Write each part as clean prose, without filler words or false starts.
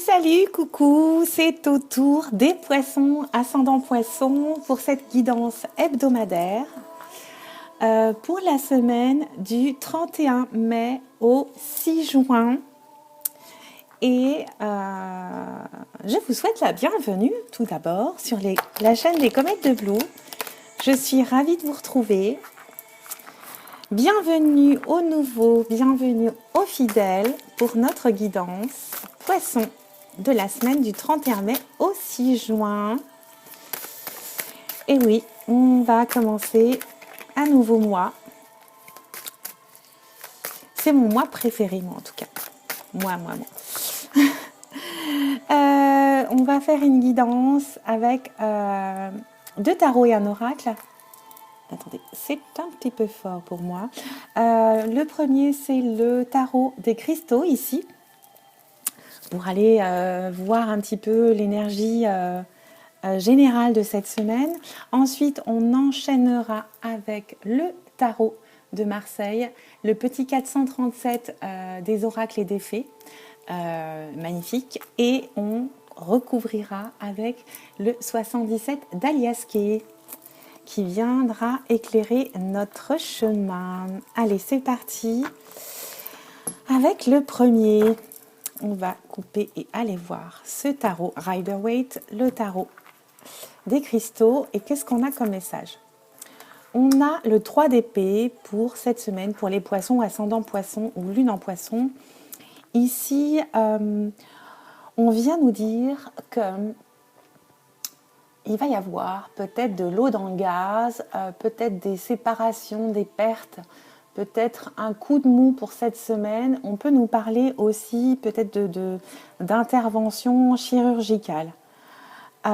Salut, coucou, c'est au tour des poissons, ascendant poisson, pour cette guidance hebdomadaire pour la semaine du 31 mai au 6 juin. Et je vous souhaite la bienvenue tout d'abord sur la chaîne des Comètes de Blue. Je suis ravie de vous retrouver. Bienvenue aux nouveaux, bienvenue aux fidèles pour notre guidance poisson de la semaine du 31 mai au 6 juin. Et oui, on va commencer un nouveau mois. C'est mon mois préféré, moi en tout cas. Moi. On va faire une guidance avec deux tarots et un oracle. Attendez, c'est un petit peu fort pour moi. Le premier, c'est le tarot des cristaux ici. Pour aller voir un petit peu l'énergie générale de cette semaine. Ensuite, on enchaînera avec le tarot de Marseille, le petit 437 des oracles et des fées, magnifique. Et on recouvrira avec le 77 d'Aliasqué qui viendra éclairer notre chemin. Allez, c'est parti avec le premier. On va couper et aller voir ce tarot Rider-Waite, le tarot des cristaux. Et qu'est-ce qu'on a comme message? On a le 3 d'épée pour cette semaine, pour les poissons, ascendant poisson ou lune en poisson. Ici, on vient nous dire que il va y avoir peut-être de l'eau dans le gaz, peut-être des séparations, des pertes, peut-être un coup de mou pour cette semaine. On peut nous parler aussi peut-être d'intervention chirurgicale. Et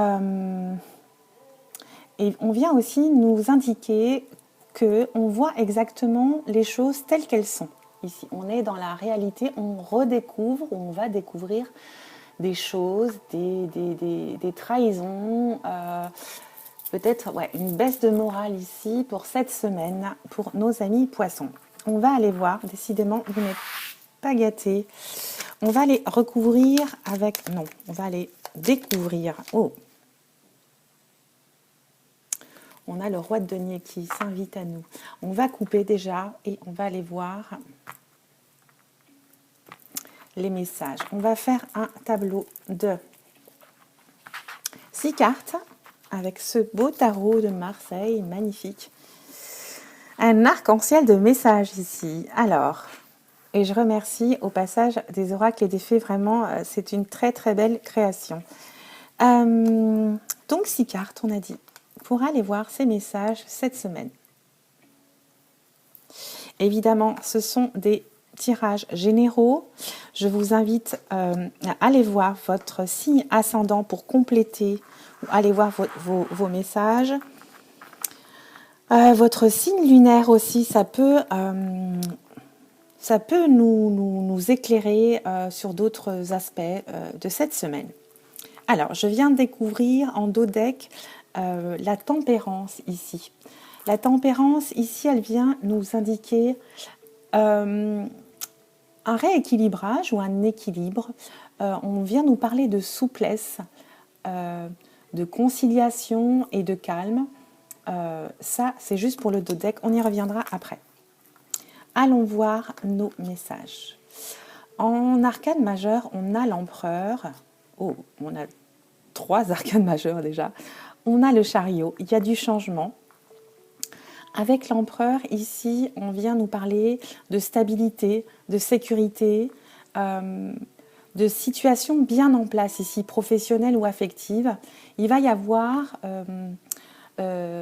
on vient aussi nous indiquer qu'on voit exactement les choses telles qu'elles sont. Ici, on est dans la réalité, on redécouvre, on va découvrir des choses, des trahisons, peut-être une baisse de morale ici pour cette semaine, pour nos amis poissons. On va aller voir, décidément, vous n'êtes pas gâtés. On va les recouvrir avec... Non, on va les découvrir. Oh, on a le roi de denier qui s'invite à nous. On va couper déjà et on va aller voir les messages. On va faire un tableau de 6 cartes avec ce beau tarot de Marseille, magnifique. Un arc-en-ciel de messages ici. Alors, et je remercie au passage des oracles et des fées, vraiment, c'est une très très belle création. Donc 6 cartes, on a dit, pour aller voir ces messages cette semaine. Évidemment, ce sont des tirages généraux. Je vous invite à aller voir votre signe ascendant pour compléter, ou aller voir vos messages. Votre signe lunaire aussi, ça peut nous éclairer sur d'autres aspects de cette semaine. Alors, je viens de découvrir en dos deck la tempérance ici. La tempérance ici, elle vient nous indiquer un rééquilibrage ou un équilibre. On vient nous parler de souplesse, de conciliation et de calme. Ça, c'est juste pour le dos deck. On y reviendra après. Allons voir nos messages. En arcane majeur, on a l'empereur. Oh, on a 3 arcanes majeurs déjà. On a le chariot. Il y a du changement. Avec l'empereur, ici, on vient nous parler de stabilité, de sécurité, de situation bien en place ici, professionnelle ou affective. Il va y avoir... on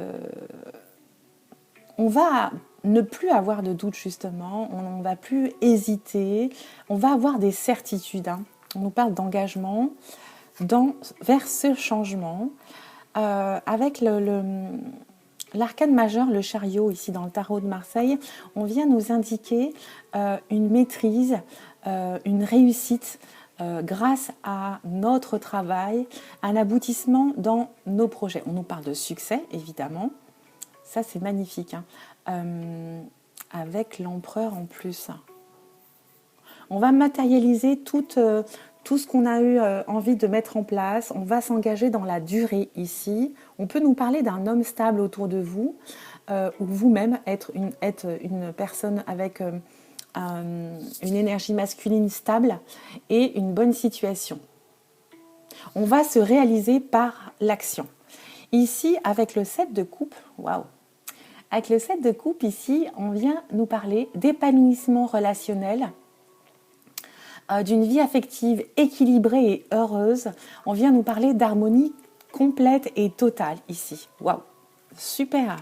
va ne plus avoir de doute justement, on ne va plus hésiter, on va avoir des certitudes. On nous parle d'engagement vers ce changement. Avec l'arcane majeur, le chariot, ici dans le tarot de Marseille, on vient nous indiquer une maîtrise, une réussite grâce à notre travail, un aboutissement dans nos projets. On nous parle de succès, évidemment. Ça, c'est magnifique. Avec l'empereur en plus. On va matérialiser toute tout ce qu'on a eu envie de mettre en place. On va s'engager dans la durée ici. On peut nous parler d'un homme stable autour de vous, ou vous-même être une personne avec une énergie masculine stable et une bonne situation. On va se réaliser par l'action. Ici, avec le 7 de coupe, waouh! Avec le 7 de coupe, ici, on vient nous parler d'épanouissement relationnel, d'une vie affective équilibrée et heureuse. On vient nous parler d'harmonie complète et totale ici. Waouh! Super!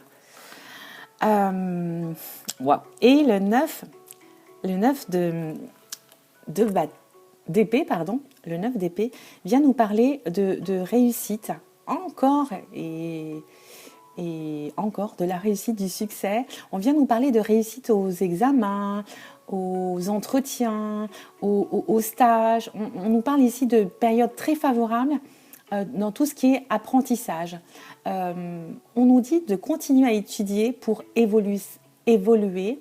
Waouh! Et le 9 d'épée, pardon, le 9 d'épée vient nous parler de réussite, encore et encore de la réussite, du succès. On vient nous parler de réussite aux examens, aux entretiens, aux stages. On nous parle ici de périodes très favorables dans tout ce qui est apprentissage. On nous dit de continuer à étudier pour évoluer,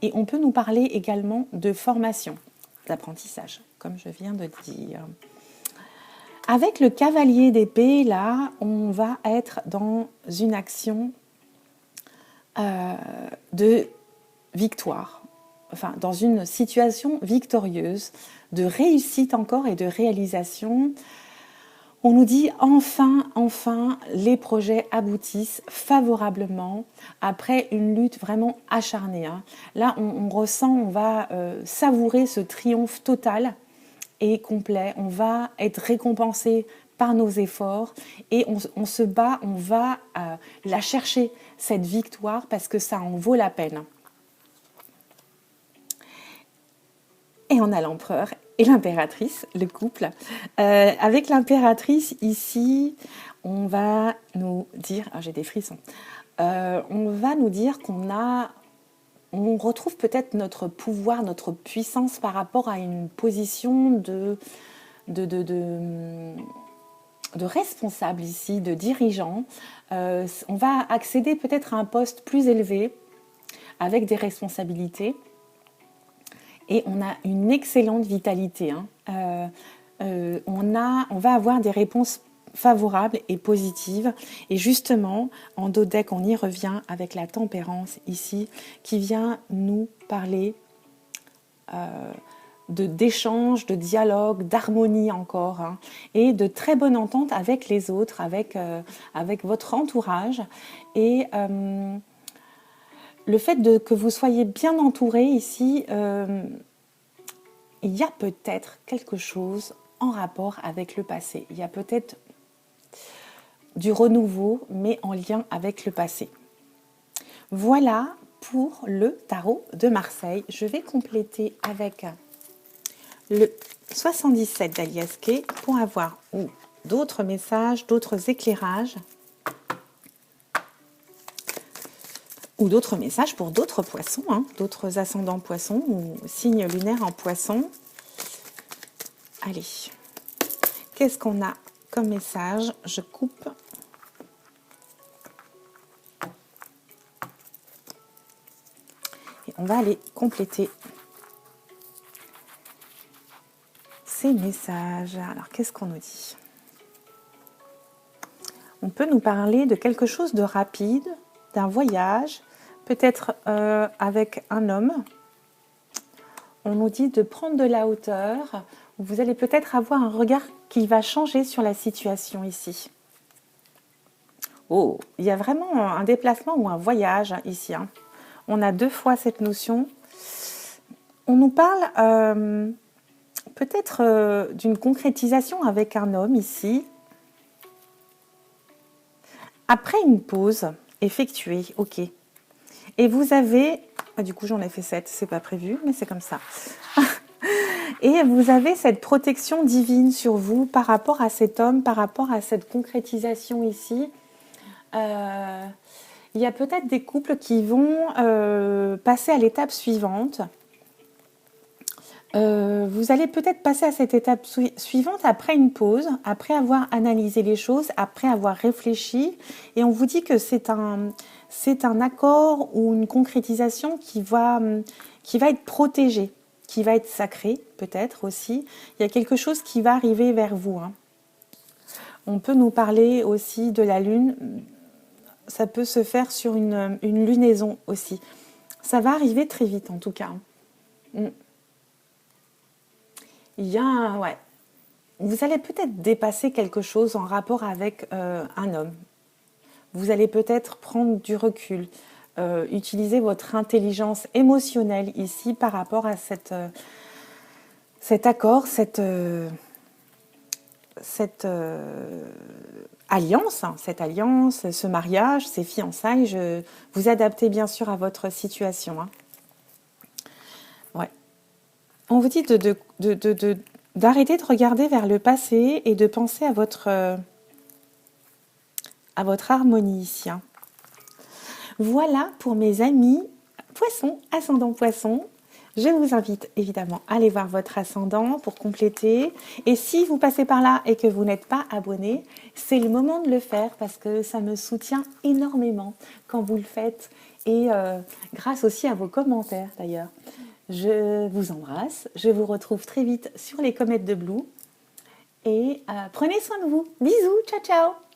et on peut nous parler également de formation, d'apprentissage, comme je viens de dire. Avec le cavalier d'épée, là, on va être dans une action de victoire, enfin, dans une situation victorieuse, de réussite encore et de réalisation. On nous dit enfin, les projets aboutissent favorablement après une lutte vraiment acharnée. Hein. Là, on ressent, on va savourer ce triomphe total et complet. On va être récompensé par nos efforts et on se bat, on va la chercher, cette victoire, parce que ça en vaut la peine. Et on a l'empereur et l'impératrice, le couple. Avec l'impératrice, ici, on va nous dire... Ah, j'ai des frissons. On va nous dire on retrouve peut-être notre pouvoir, notre puissance par rapport à une position de responsable ici, de dirigeant. On va accéder peut-être à un poste plus élevé, avec des responsabilités. Et on a une excellente vitalité. Hein. On va avoir des réponses favorables et positives. Et justement, en dos deck, on y revient avec la tempérance ici, qui vient nous parler d'échange, de dialogue, d'harmonie encore, hein, et de très bonne entente avec les autres, avec votre entourage. Et le fait que vous soyez bien entouré ici, il y a peut-être quelque chose en rapport avec le passé. Il y a peut-être du renouveau, mais en lien avec le passé. Voilà pour le tarot de Marseille. Je vais compléter avec le 77 d'Alias Kay pour avoir d'autres messages, d'autres éclairages, ou d'autres messages pour d'autres poissons, hein, d'autres ascendants poissons ou signes lunaires en poissons. Allez, qu'est-ce qu'on a comme message? Je coupe. Et on va aller compléter ces messages. Alors, qu'est-ce qu'on nous dit? On peut nous parler de quelque chose de rapide, d'un voyage, peut-être avec un homme. On nous dit de prendre de la hauteur. Vous allez peut-être avoir un regard qui va changer sur la situation ici. Oh, il y a vraiment un déplacement ou un voyage ici. Hein. On a deux fois cette notion. On nous parle peut-être d'une concrétisation avec un homme ici. Après une pause effectuée, ok. Et vous avez, du coup j'en ai fait 7, c'est pas prévu, mais c'est comme ça. Et vous avez cette protection divine sur vous par rapport à cet homme, par rapport à cette concrétisation ici. Il y a peut-être des couples qui vont passer à l'étape suivante. Vous allez peut-être passer à cette étape suivante après une pause, après avoir analysé les choses, après avoir réfléchi. Et on vous dit que c'est un accord ou une concrétisation qui va être protégé. qui va être sacré, peut-être aussi. Il y a quelque chose qui va arriver vers vous. Hein. On peut nous parler aussi de la lune. Ça peut se faire sur une lunaison aussi. Ça va arriver très vite, en tout cas. Il y a, ouais. Vous allez peut-être dépasser quelque chose en rapport avec un homme. Vous allez peut-être prendre du recul, utiliser votre intelligence émotionnelle ici par rapport à cet accord, cette alliance, ce mariage, ces fiançailles. Vous adaptez bien sûr à votre situation. Hein. Ouais. On vous dit d'arrêter de regarder vers le passé et de penser à votre harmonie ici. Hein. Voilà pour mes amis poissons, ascendant poisson. Je vous invite évidemment à aller voir votre ascendant pour compléter. Et si vous passez par là et que vous n'êtes pas abonné, c'est le moment de le faire parce que ça me soutient énormément quand vous le faites. Et grâce aussi à vos commentaires d'ailleurs. Je vous embrasse. Je vous retrouve très vite sur les comètes de Blue. Et prenez soin de vous. Bisous, ciao ciao.